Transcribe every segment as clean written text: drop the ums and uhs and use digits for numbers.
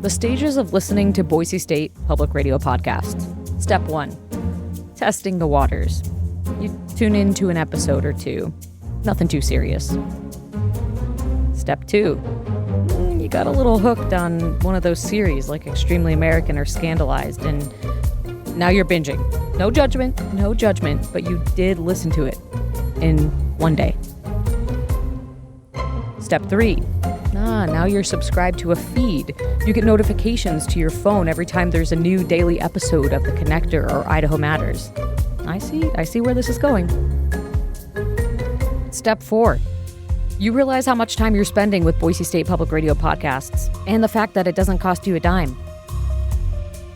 The stages of listening to Boise State Public Radio podcasts. Step 1, testing the waters. You tune into an episode or two. Nothing too serious. Step 2, you got a little hooked on one of those series like Extremely American or Scandalized, and now you're binging. No judgment, but you did listen to it in one day. Step 3, now you're subscribed to a feed. You get notifications to your phone every time there's a new daily episode of The Connector or Idaho Matters. I see where this is going. Step 4, you realize how much time you're spending with Boise State Public Radio podcasts and the fact that it doesn't cost you a dime.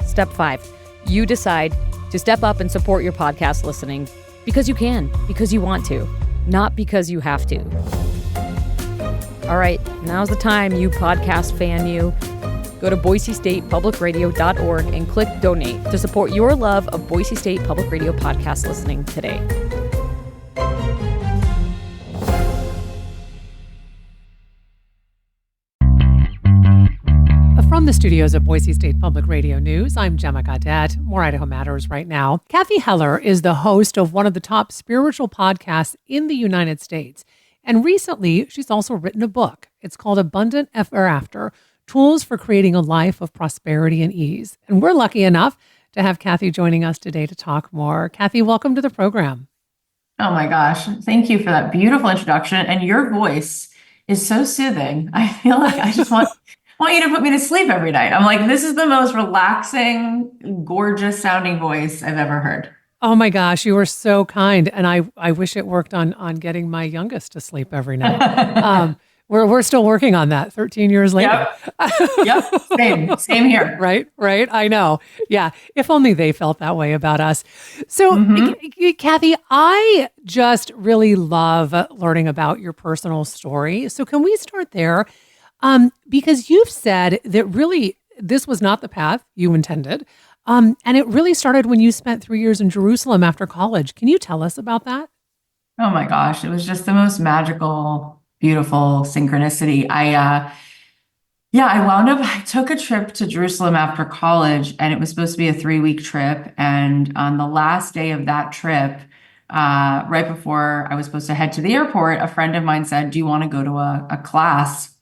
Step 5, you decide to step up and support your podcast listening because you can, because you want to, not because you have to. All right, now's the time, you podcast fan you. Go to boisestatepublicradio.org and click donate to support your love of Boise State Public Radio podcast listening today. From the studios of Boise State Public Radio News, I'm Gemma Gaudette. More Idaho Matters right now. Cathy Heller is the host of one of the top spiritual podcasts in the United States. And recently, she's also written a book. It's called Abundant Ever After, Tools for Creating a Life of Prosperity and Ease. And we're lucky enough to have Cathy joining us today to talk more. Cathy, welcome to the program. Oh my gosh. Thank you for that beautiful introduction. And your voice is so soothing. I feel like I just want you to put me to sleep every night. I'm like, this is the most relaxing, gorgeous sounding voice I've ever heard. Oh my gosh, you are so kind. And I wish it worked on getting my youngest to sleep every night. We're still working on that 13 years later. Yep. Same here. Right. I know. Yeah. If only they felt that way about us. So, Cathy, I just really love learning about your personal story. So can we start there? Because you've said that really this was not the path you intended. And it really started when you spent 3 years in Jerusalem after college. Can you tell us about that? Oh my gosh. It was just the most magical, beautiful synchronicity. I took a trip to Jerusalem after college, and it was supposed to be a 3-week trip. And on the last day of that trip, right before I was supposed to head to the airport, a friend of mine said, "Do you want to go to a class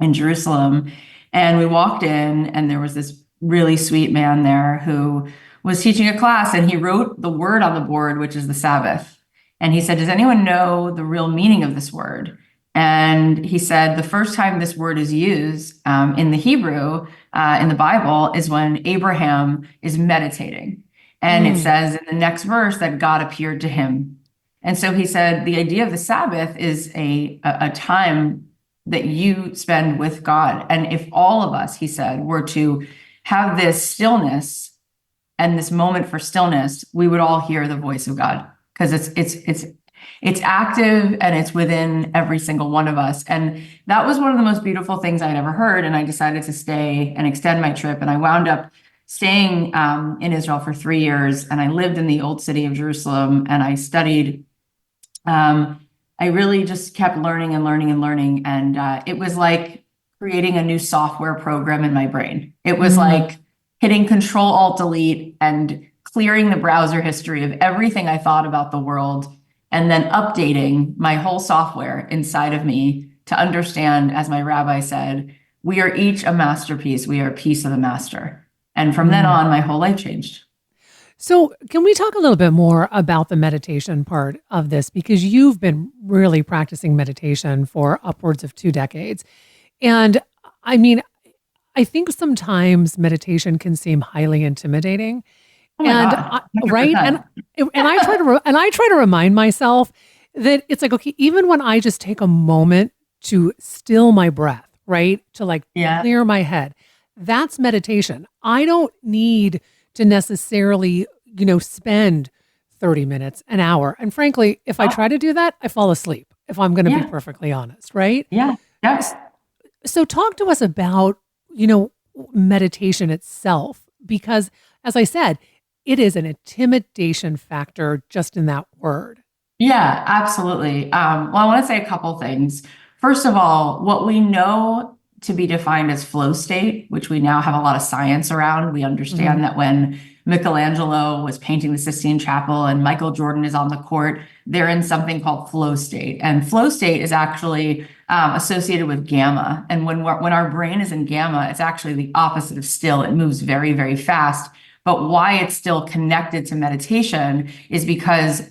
in Jerusalem?" And we walked in, and there was this really sweet man there who was teaching a class, and he wrote the word on the board, which is the Sabbath. And he said, "Does anyone know the real meaning of this word?" And he said, the first time this word is used in the Hebrew, in the Bible, is when Abraham is meditating. And it says in the next verse that God appeared to him. And so he said, the idea of the Sabbath is a time that you spend with God. And if all of us, he said, were to have this stillness and this moment for stillness, we would all hear the voice of God, because it's active and it's within every single one of us. And that was one of the most beautiful things I'd ever heard. And I decided to stay and extend my trip. And I wound up staying in Israel for 3 years. And I lived in the old city of Jerusalem, and I studied. I really just kept learning and learning and learning. And it was like creating a new software program in my brain. It was like hitting Control-Alt-Delete and clearing the browser history of everything I thought about the world, and then updating my whole software inside of me to understand, as my rabbi said, we are each a masterpiece. We are a piece of the master. And from then on, my whole life changed. So can we talk a little bit more about the meditation part of this? Because you've been really practicing meditation for upwards of 2 decades. And I mean, I think sometimes meditation can seem highly intimidating. Right. And I try to remind myself that it's like, okay, even when I just take a moment to still my breath, right, to clear my head, that's meditation. I don't need to necessarily, spend 30 minutes, an hour. And frankly, if I try to do that, I fall asleep, if I'm going to be perfectly honest, right? Yeah. So talk to us about, meditation itself, because as I said, it is an intimidation factor just in that word. Yeah, absolutely. Well, I want to say a couple things. First of all, what we know to be defined as flow state, which we now have a lot of science around. We understand that when Michelangelo was painting the Sistine Chapel and Michael Jordan is on the court, they're in something called flow state. And flow state is actually associated with gamma. And when our brain is in gamma, it's actually the opposite of still. It moves very, very fast. But why it's still connected to meditation is because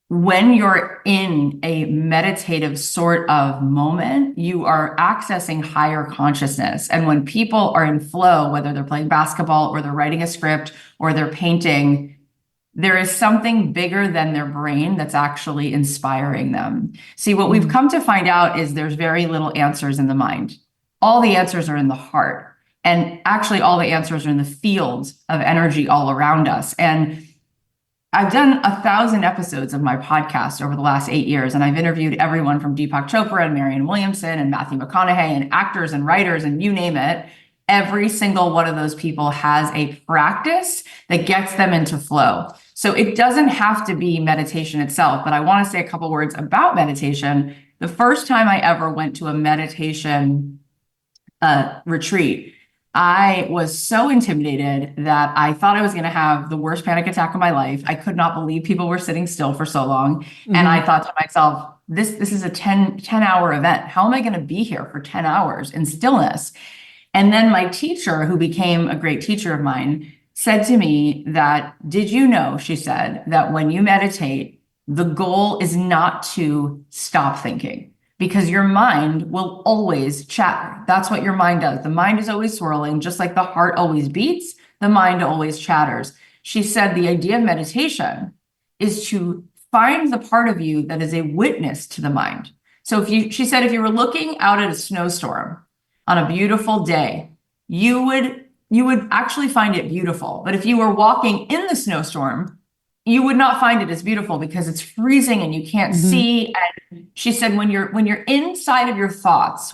when you're in a meditative sort of moment, you are accessing higher consciousness. And when people are in flow, whether they're playing basketball or they're writing a script or they're painting, there is something bigger than their brain that's actually inspiring them. See, what we've come to find out is there's very little answers in the mind. All the answers are in the heart. And actually, all the answers are in the fields of energy all around us. And I've done 1,000 episodes of my podcast over the last 8 years, and I've interviewed everyone from Deepak Chopra and Marianne Williamson and Matthew McConaughey and actors and writers and you name it. Every single one of those people has a practice that gets them into flow. So it doesn't have to be meditation itself, but I want to say a couple words about meditation. The first time I ever went to a meditation retreat, I was so intimidated that I thought I was going to have the worst panic attack of my life. I could not believe people were sitting still for so long. And I thought to myself, this is a 10-hour event. How am I going to be here for 10 hours in stillness? And then my teacher, who became a great teacher of mine, said to me that, did you know, she said, that when you meditate, the goal is not to stop thinking. Because your mind will always chatter. That's what your mind does. The mind is always swirling, just like the heart always beats, the mind always chatters. She said the idea of meditation is to find the part of you that is a witness to the mind. So she said, if you were looking out at a snowstorm on a beautiful day, you would actually find it beautiful. But if you were walking in the snowstorm, you would not find it as beautiful because it's freezing and you can't see. And she said, when you're inside of your thoughts,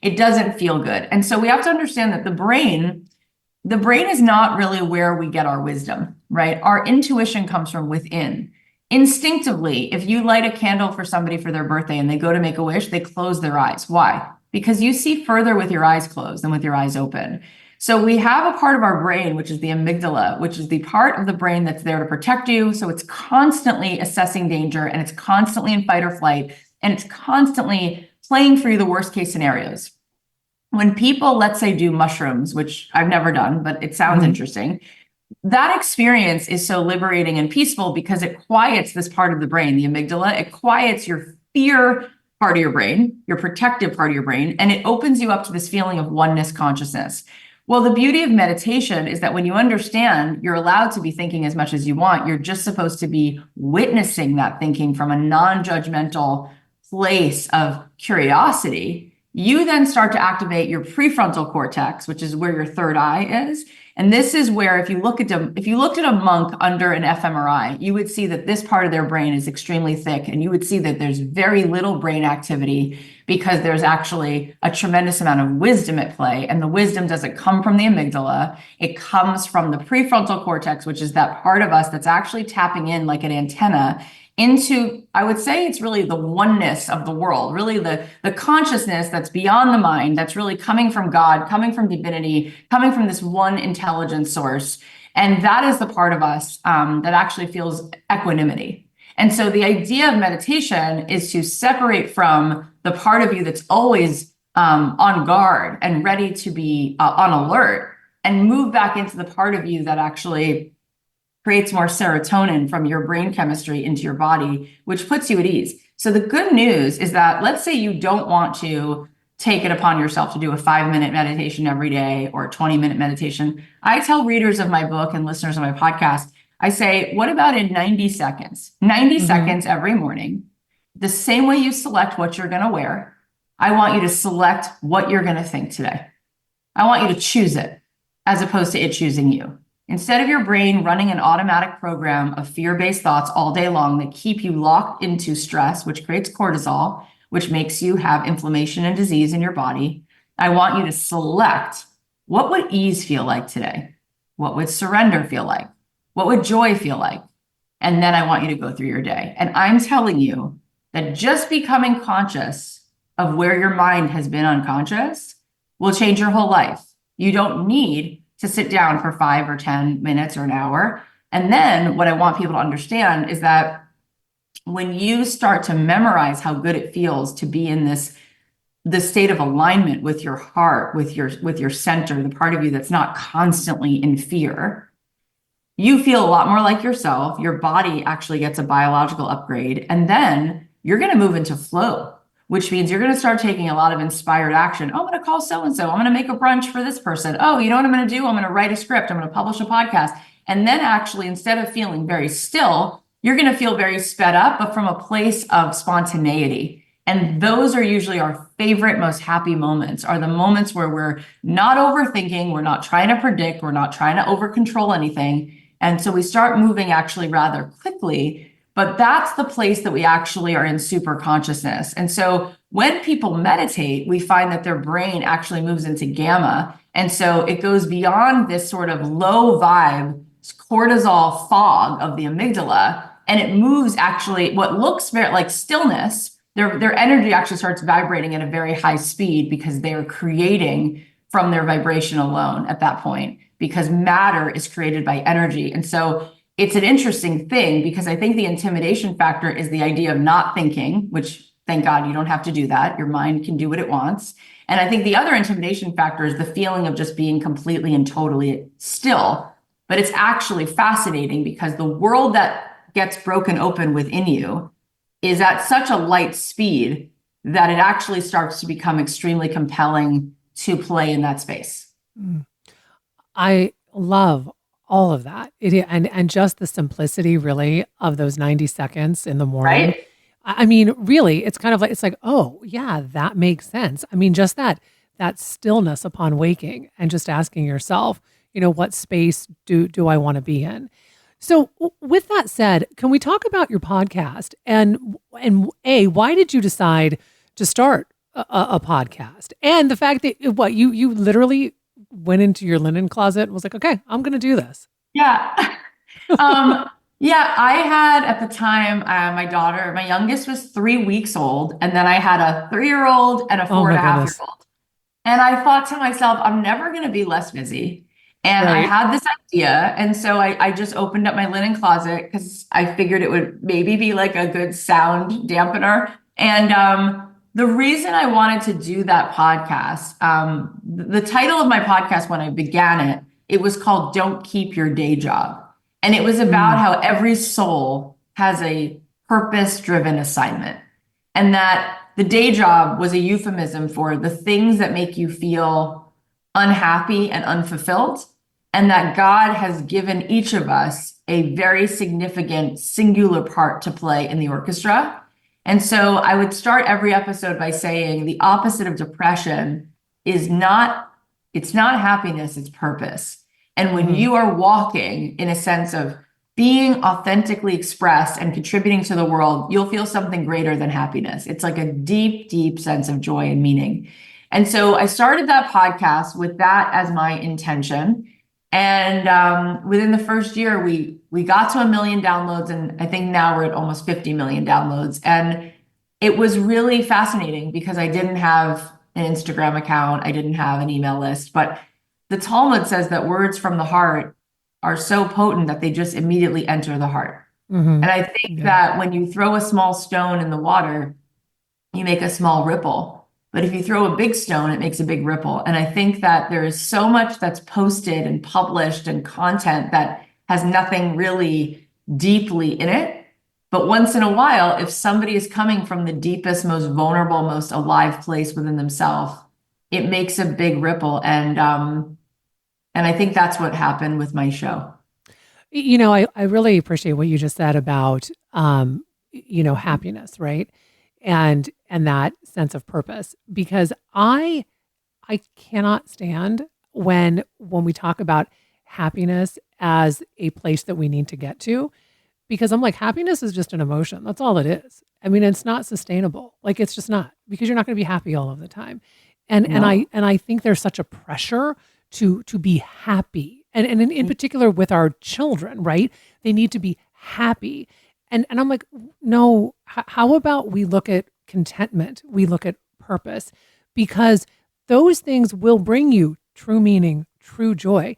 it doesn't feel good. And so we have to understand that the brain is not really where we get our wisdom, right? Our intuition comes from within. Instinctively, if you light a candle for somebody for their birthday and they go to make a wish, they close their eyes. Why? Because you see further with your eyes closed than with your eyes open. So we have a part of our brain, which is the amygdala, which is the part of the brain that's there to protect you. So it's constantly assessing danger and it's constantly in fight or flight, and it's constantly playing for you the worst case scenarios. When people, let's say, do mushrooms, which I've never done, but it sounds interesting, that experience is so liberating and peaceful because it quiets this part of the brain, the amygdala. It quiets your fear part of your brain, your protective part of your brain, and it opens you up to this feeling of oneness consciousness. Well, the beauty of meditation is that when you understand you're allowed to be thinking as much as you want, you're just supposed to be witnessing that thinking from a non-judgmental place of curiosity. You then start to activate your prefrontal cortex, which is where your third eye is. And this is where if you looked at a monk under an fMRI, you would see that this part of their brain is extremely thick, and you would see that there's very little brain activity because there's actually a tremendous amount of wisdom at play. And the wisdom doesn't come from the amygdala. It comes from the prefrontal cortex, which is that part of us that's actually tapping in like an antenna into, I would say it's really the oneness of the world, really the consciousness that's beyond the mind, that's really coming from God, coming from divinity, coming from this one intelligence source. And that is the part of us that actually feels equanimity. And so the idea of meditation is to separate from the part of you that's always on guard and ready to be on alert, and move back into the part of you that actually creates more serotonin from your brain chemistry into your body, which puts you at ease. So the good news is that, let's say you don't want to take it upon yourself to do a 5-minute meditation every day or a 20-minute meditation. I tell readers of my book and listeners of my podcast, I say, what about in 90 seconds? 90 seconds every morning, the same way you select what you're going to wear, I want you to select what you're going to think today. I want you to choose it as opposed to it choosing you. Instead of your brain running an automatic program of fear-based thoughts all day long that keep you locked into stress, which creates cortisol, which makes you have inflammation and disease in your body, I want you to select, what would ease feel like today? What would surrender feel like? What would joy feel like? And then I want you to go through your day. And I'm telling you that just becoming conscious of where your mind has been unconscious will change your whole life. You don't need to sit down for 5 or 10 minutes or an hour. And then what I want people to understand is that when you start to memorize how good it feels to be in the state of alignment with your heart, with your center, the part of you that's not constantly in fear, you feel a lot more like yourself. Your body actually gets a biological upgrade. And then you're going to move into flow, which means you're going to start taking a lot of inspired action. Oh, I'm going to call so-and-so. I'm going to make a brunch for this person. Oh, you know what I'm going to do? I'm going to write a script. I'm going to publish a podcast. And then actually, instead of feeling very still, you're going to feel very sped up, but from a place of spontaneity. And those are usually our favorite, most happy moments, are the moments where we're not overthinking, we're not trying to predict, we're not trying to over control anything. And so we start moving actually rather quickly, but that's the place that we actually are in super consciousness. And so when people meditate, we find that their brain actually moves into gamma. And so it goes beyond this sort of low vibe cortisol fog of the amygdala, and it moves actually what looks very like stillness. Their energy actually starts vibrating at a very high speed because they're creating from their vibration alone at that point, because matter is created by energy. And so it's an interesting thing, because I think the intimidation factor is the idea of not thinking, which thank God you don't have to do that. Your mind can do what it wants. And I think the other intimidation factor is the feeling of just being completely and totally still. But it's actually fascinating because the world that gets broken open within you is at such a light speed that it actually starts to become extremely compelling to play in that space. I love all of that. And just the simplicity really of those 90 seconds in the morning. Right? I mean, really, it's kind of like, it's like, oh yeah, that makes sense. I mean, just that stillness upon waking and just asking yourself, what space do I want to be in? So with that said, can we talk about your podcast and why did you decide to start a podcast? And the fact that you literally went into your linen closet and was like, okay, I'm going to do this. Yeah. Yeah, I had at the time, my daughter, my youngest was 3 weeks old. And then I had a 3-year-old and a 4.5-year-old. And I thought to myself, I'm never going to be less busy. And I had this idea. And so I just opened up my linen closet because I figured it would maybe be like a good sound dampener. And the reason I wanted to do that podcast, the title of my podcast when I began it was called Don't Keep Your Day Job. And it was about how every soul has a purpose-driven assignment. And that the day job was a euphemism for the things that make you feel unhappy and unfulfilled. And that God has given each of us a very significant singular part to play in the orchestra. And so I would start every episode by saying the opposite of depression it's not happiness, it's purpose. And when you are walking in a sense of being authentically expressed and contributing to the world, you'll feel something greater than happiness. It's like a deep, deep sense of joy and meaning. And so I started that podcast with that as my intention. And within the first year, we got to 1 million downloads, and I think now we're at almost 50 million downloads. And it was really fascinating because I didn't have an Instagram account, I didn't have an email list, but the Talmud says that words from the heart are so potent that they just immediately enter the heart. And I think that when you throw a small stone in the water, you make a small ripple. But if you throw a big stone, it makes a big ripple. And I think that there is so much that's posted and published and content that has nothing really deeply in it. But once in a while, if somebody is coming from the deepest, most vulnerable, most alive place within themselves, it makes a big ripple. And I think that's what happened with my show. I really appreciate what you just said about, happiness, right? And that sense of purpose, because I cannot stand when we talk about happiness as a place that we need to get to, because I'm like, happiness is just an emotion. That's all it is. I mean, it's not sustainable. Like, it's just not, because you're not going to be happy all of the time. And I think there's such a pressure to be happy. And in particular with our children, right? They need to be happy. And I'm like, no, how about we look at contentment? We look at purpose, because those things will bring you true meaning, true joy.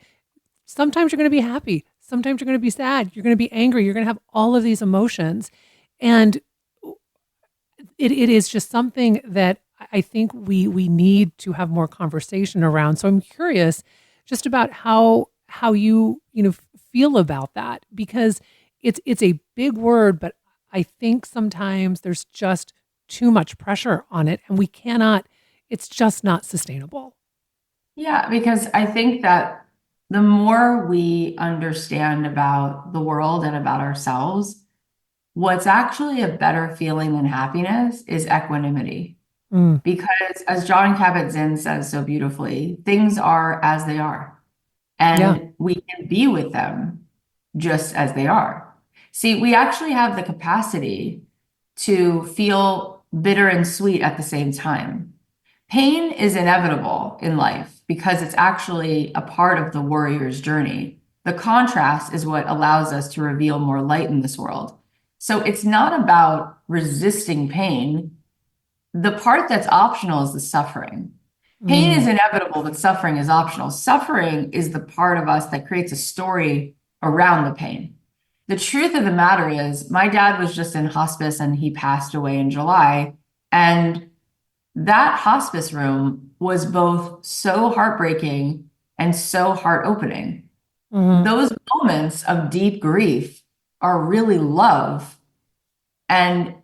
Sometimes you're going to be happy. Sometimes you're going to be sad. You're going to be angry. You're going to have all of these emotions. And it is just something that I think we need to have more conversation around. So I'm curious just about how you feel about that, because it's a big word, but I think sometimes there's just too much pressure on it, and it's just not sustainable. Yeah, because I think that the more we understand about the world and about ourselves, what's actually a better feeling than happiness is equanimity. Mm, Because as John Kabat-Zinn says so beautifully, things are as they are, yeah. and we can be with them just as they are. See, we actually have the capacity to feel bitter and sweet at the same time. Pain is inevitable in life because it's actually a part of the warrior's journey. The contrast is what allows us to reveal more light in this world. So it's not about resisting pain. The part that's optional is the suffering. Pain is Mm, inevitable, but suffering is optional. Suffering is the part of us that creates a story around the pain. The truth of the matter is, my dad was just in hospice and he passed away in July. And that hospice room was both so heartbreaking and so heart opening. mhm, Those moments of deep grief are really love. And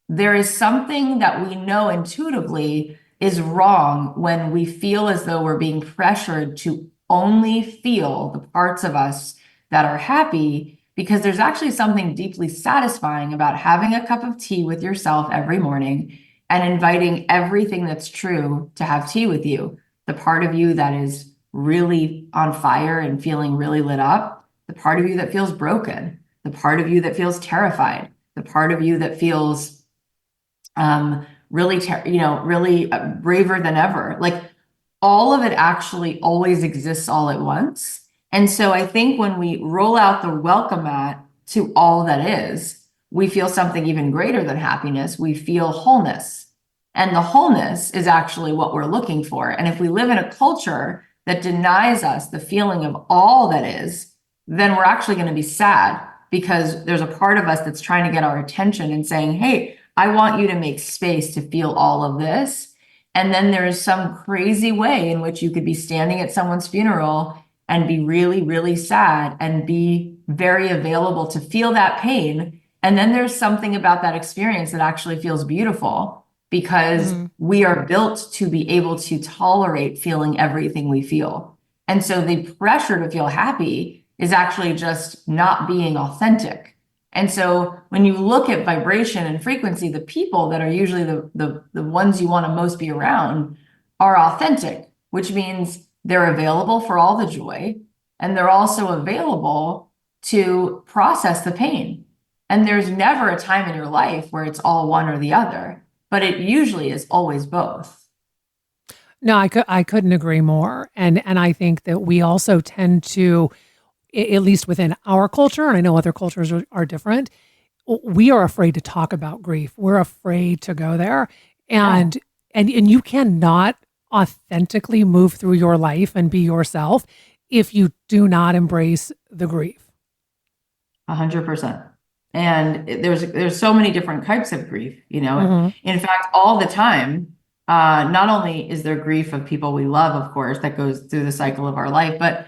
there is something that we know intuitively is wrong when we feel as though we're being pressured to only feel the parts of us that are happy, because there's actually something deeply satisfying about having a cup of tea with yourself every morning and inviting everything that's true to have tea with you. The part of you that is really on fire and feeling really lit up, the part of you that feels broken, the part of you that feels terrified, the part of you that feels really braver than ever. Like all of it actually always exists all at once. And so I think when we roll out the welcome mat to all that is, we feel something even greater than happiness. We feel wholeness. And the wholeness is actually what we're looking for. And if we live in a culture that denies us the feeling of all that is, then we're actually going to be sad, because there's a part of us that's trying to get our attention and saying, hey, I want you to make space to feel all of this. And then there is some crazy way in which you could be standing at someone's funeral and be really, really sad and be very available to feel that pain. And then there's something about that experience that actually feels beautiful, because mhm, we are built to be able to tolerate feeling everything we feel. And so the pressure to feel happy is actually just not being authentic. And so when you look at vibration and frequency, the people that are usually the ones you want to most be around are authentic, which means they're available for all the joy, and they're also available to process the pain. And there's never a time in your life where it's all one or the other, but it usually is always both. No, I couldn't agree more. And I think that we also tend to, at least within our culture, and I know other cultures are different, we are afraid to talk about grief. We're afraid to go there. Yeah, And you cannot authentically move through your life and be yourself if you do not embrace the grief. 100%. And there's so many different types of grief, you know. Hmm. In fact, all the time, not only is there grief of people we love, of course, that goes through the cycle of our life, but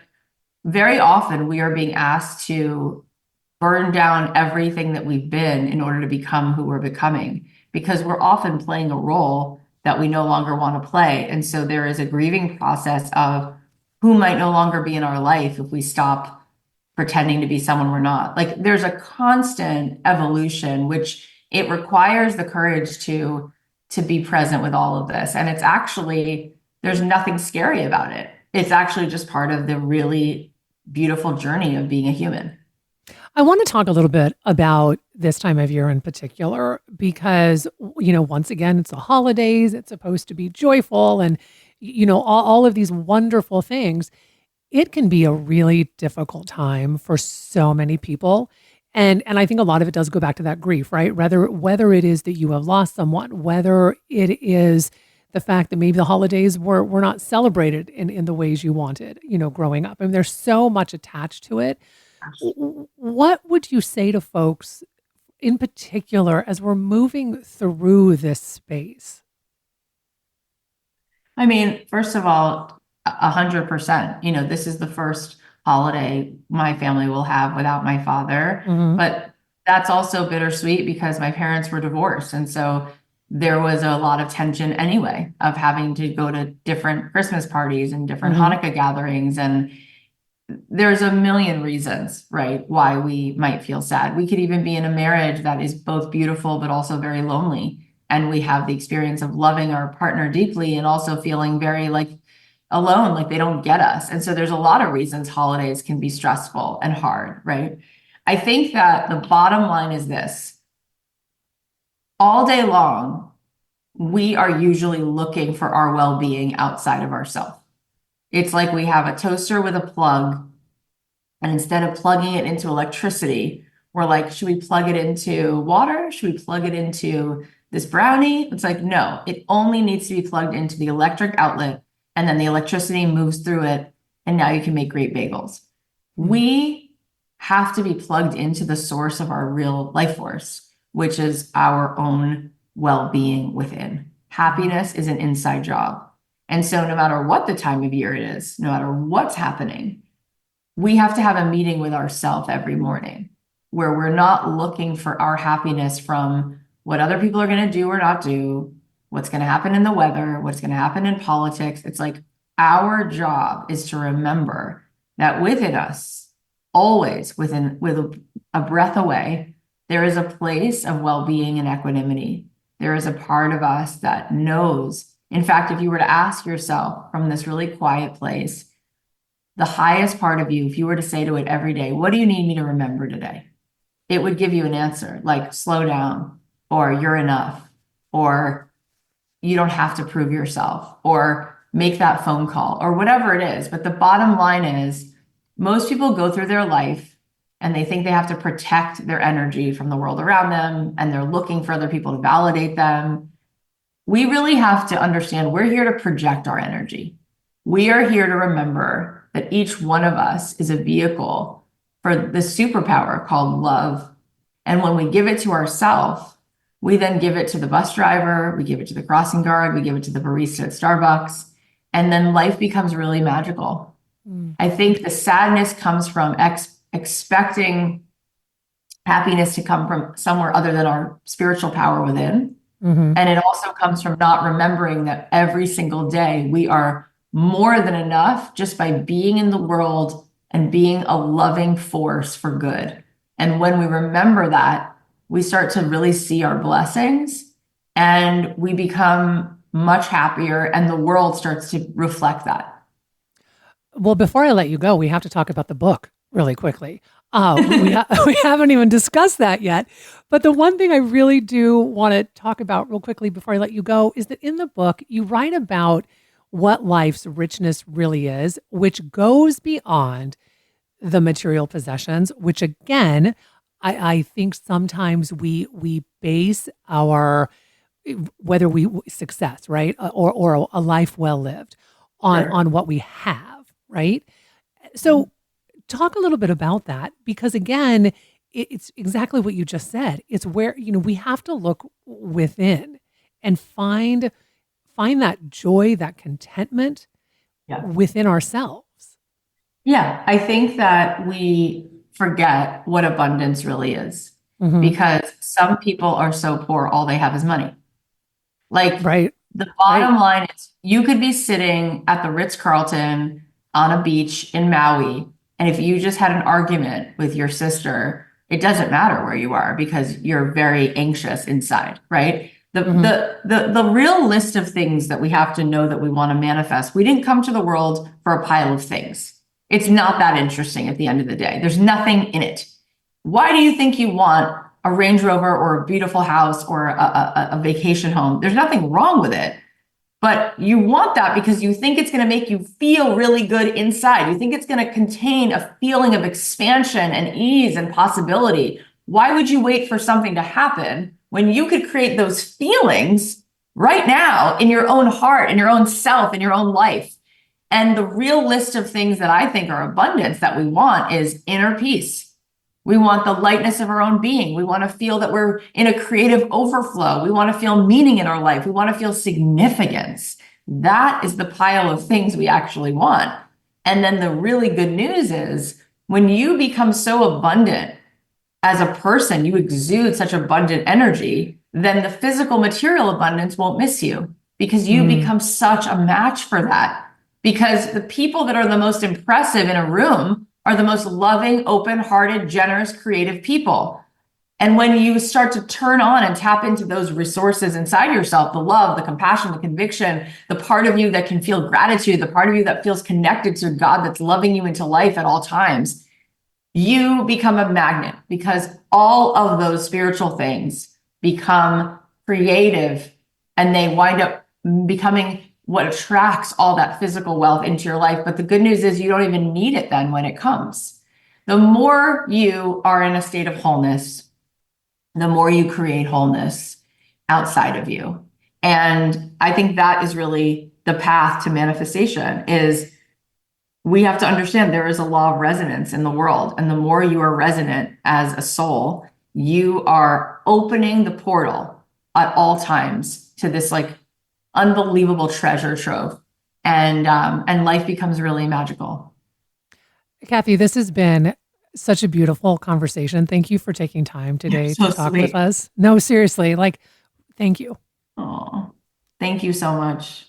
very often we are being asked to burn down everything that we've been in order to become who we're becoming, because we're often playing a role that we no longer want to play. And so there is a grieving process of who might no longer be in our life if we stop pretending to be someone we're not. Like there's a constant evolution, which it requires the courage to be present with all of this. And it's actually, there's nothing scary about it. It's actually just part of the really beautiful journey of being a human. I want to talk a little bit about this time of year in particular, because, once again, it's the holidays. It's supposed to be joyful and, all of these wonderful things. It can be a really difficult time for so many people. And I think a lot of it does go back to that grief, right? Whether it is that you have lost someone, whether it is the fact that maybe the holidays were not celebrated in the ways you wanted, growing up. I mean, there's so much attached to it. What would you say to folks in particular as we're moving through this space? I mean, first of all, 100%. This is the first holiday my family will have without my father. Mm-hmm. But that's also bittersweet because my parents were divorced. And so there was a lot of tension anyway of having to go to different Christmas parties and different Hanukkah gatherings. And there's a million reasons, right, why we might feel sad. We could even be in a marriage that is both beautiful, but also very lonely. And we have the experience of loving our partner deeply and also feeling very alone, like they don't get us. And so there's a lot of reasons holidays can be stressful and hard, right? I think that the bottom line is this. All day long, we are usually looking for our well-being outside of ourselves. It's like we have a toaster with a plug, and instead of plugging it into electricity, we're like, should we plug it into water? Should we plug it into this brownie? It's like, no, it only needs to be plugged into the electric outlet, and then the electricity moves through it, and now you can make great bagels. We have to be plugged into the source of our real life force, which is our own well-being within. Happiness is an inside job. And so no matter what the time of year it is, no matter what's happening, we have to have a meeting with ourselves every morning where we're not looking for our happiness from what other people are going to do or not do, what's going to happen in the weather, what's going to happen in politics. It's like our job is to remember that within us, always with a breath away, there is a place of well-being and equanimity. There is a part of us that knows. In fact, if you were to ask yourself from this really quiet place, the highest part of you, if you were to say to it every day, what do you need me to remember today? It would give you an answer like slow down, or you're enough, or you don't have to prove yourself, or make that phone call, or whatever it is. But the bottom line is most people go through their life and they think they have to protect their energy from the world around them, and they're looking for other people to validate them. We really have to understand we're here to project our energy. We are here to remember that each one of us is a vehicle for the superpower called love. And when we give it to ourselves, we then give it to the bus driver, we give it to the crossing guard, we give it to the barista at Starbucks, and then life becomes really magical. I think the sadness comes from expecting happiness to come from somewhere other than our spiritual power within. And it also comes from not remembering that every single day we are more than enough just by being in the world and being a loving force for good. And when we remember that, we start to really see our blessings and we become much happier, and the world starts to reflect that. Well, before I let you go, we have to talk about the book really quickly. We haven't even discussed that yet. But the one thing I really do want to talk about real quickly before I let you go is that in the book, you write about what life's richness really is, which goes beyond the material possessions, which again, I think sometimes we base our, whether we success, right, or a life well lived on what we have, right? So talk a little bit about that, because again, it's exactly what you just said. It's where, we have to look within and find that joy, that contentment within ourselves. Yeah, I think that we forget what abundance really is, because some people are so poor, all they have is money. Right. The bottom line is you could be sitting at the Ritz-Carlton on a beach in Maui, and if you just had an argument with your sister, it doesn't matter where you are because you're very anxious inside, right? The real list of things that we have to know that we want to manifest, we didn't come to the world for a pile of things. It's not that interesting at the end of the day. There's nothing in it. Why do you think you want a Range Rover or a beautiful house or a vacation home? There's nothing wrong with it. But you want that because you think it's going to make you feel really good inside. You think it's going to contain a feeling of expansion and ease and possibility. Why would you wait for something to happen when you could create those feelings right now in your own heart, in your own self, in your own life. And the real list of things that I think are abundance that we want is inner peace. We want the lightness of our own being. We want to feel that we're in a creative overflow. We want to feel meaning in our life. We want to feel significance. That is the pile of things we actually want. And then the really good news is when you become so abundant as a person, you exude such abundant energy, then the physical material abundance won't miss you because you become such a match for that. Because the people that are the most impressive in a room are the most loving, open-hearted, generous, creative people. And when you start to turn on and tap into those resources inside yourself, the love, the compassion, the conviction, the part of you that can feel gratitude, the part of you that feels connected to God that's loving you into life at all times, you become a magnet because all of those spiritual things become creative and they wind up becoming what attracts all that physical wealth into your life. But the good news is you don't even need it then when it comes. The more you are in a state of wholeness, the more you create wholeness outside of you. And I think that is really the path to manifestation is we have to understand there is a law of resonance in the world. And the more you are resonant as a soul, you are opening the portal at all times to this like unbelievable treasure trove. And life becomes really magical. Cathy, this has been such a beautiful conversation. Thank you for taking time today to talk with us. No, seriously, thank you. Oh, thank you so much.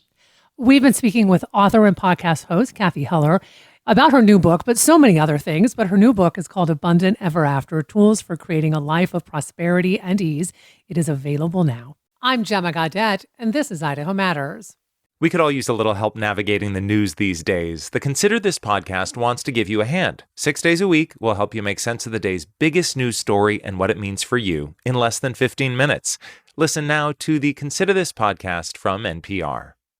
We've been speaking with author and podcast host Cathy Heller about her new book, but so many other things. But her new book is called Abundant Ever After, Tools for Creating a Life of Prosperity and Ease. It is available now. I'm Gemma Gaudette, and this is Idaho Matters. We could all use a little help navigating the news these days. The Consider This podcast wants to give you a hand. 6 days a week, we'll help you make sense of the day's biggest news story and what it means for you in less than 15 minutes. Listen now to the Consider This podcast from NPR.